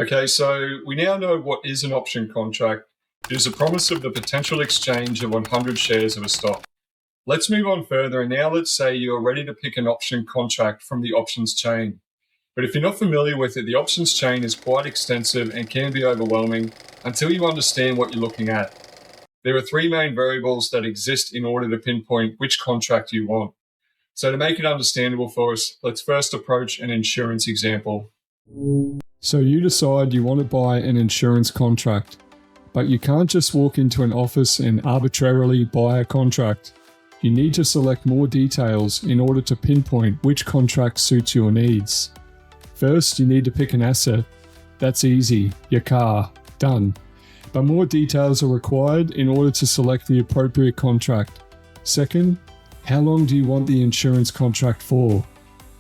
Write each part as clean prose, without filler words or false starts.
Okay, so we now know what is an option contract. It is a promise of the potential exchange of 100 shares of a stock. Let's move on further, and now let's say you're ready to pick an option contract from the options chain. But if you're not familiar with it, the options chain is quite extensive and can be overwhelming until you understand what you're looking at. There are three main variables that exist in order to pinpoint which contract you want. So to make it understandable for us, let's first approach an insurance example. So you decide you want to buy an insurance contract, but you can't just walk into an office and arbitrarily buy a contract. You need to select more details in order to pinpoint which contract suits your needs. First, you need to pick an asset. That's easy, your car, done. But more details are required in order to select the appropriate contract. Second, how long do you want the insurance contract for?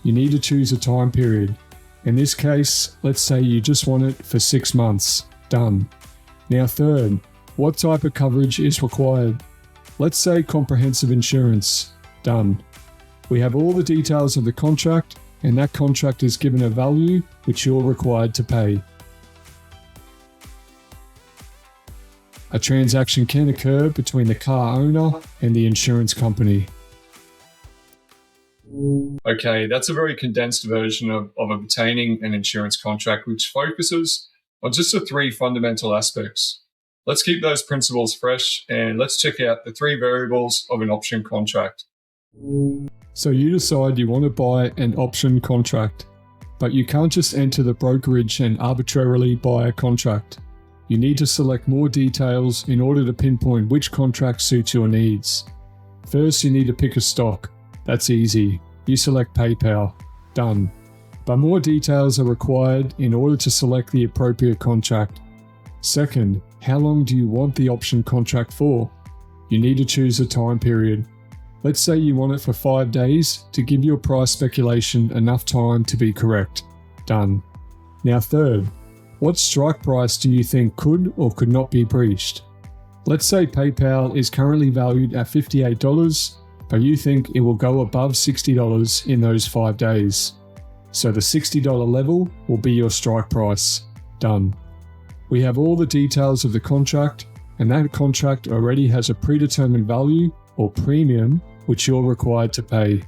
You need to choose a time period. In this case, let's say you just want it for 6 months. Done. Now third, what type of coverage is required? Let's say comprehensive insurance. Done. We have all the details of the contract, and that contract is given a value which you're required to pay. A transaction can occur between the car owner and the insurance company. Okay, that's a very condensed version of obtaining an insurance contract, which focuses on just the three fundamental aspects. Let's keep those principles fresh and let's check out the three variables of an option contract. So you decide you want to buy an option contract, but you can't just enter the brokerage and arbitrarily buy a contract. You need to select more details in order to pinpoint which contract suits your needs. First, you need to pick a stock. That's easy. You select PayPal. Done. But more details are required in order to select the appropriate contract. Second, how long do you want the option contract for? You need to choose a time period. Let's say you want it for 5 days to give your price speculation enough time to be correct. Done. Now third, what strike price do you think could or could not be breached? Let's say PayPal is currently valued at $58, but you think it will go above $60 in those 5 days. So the $60 level will be your strike price. Done. We have all the details of the contract, and that contract already has a predetermined value or premium which you're required to pay.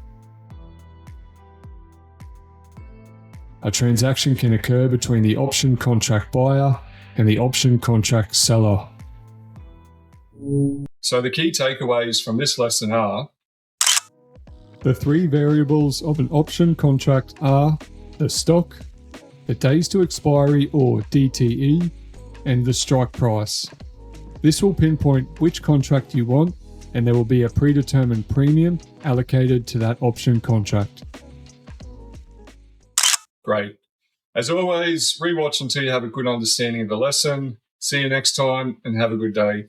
A transaction can occur between the option contract buyer and the option contract seller. So the key takeaways from this lesson are: the three variables of an option contract are the stock, the days to expiry or DTE, and the strike price. This will pinpoint which contract you want, and there will be a predetermined premium allocated to that option contract. Great. As always, rewatch until you have a good understanding of the lesson. See you next time and have a good day.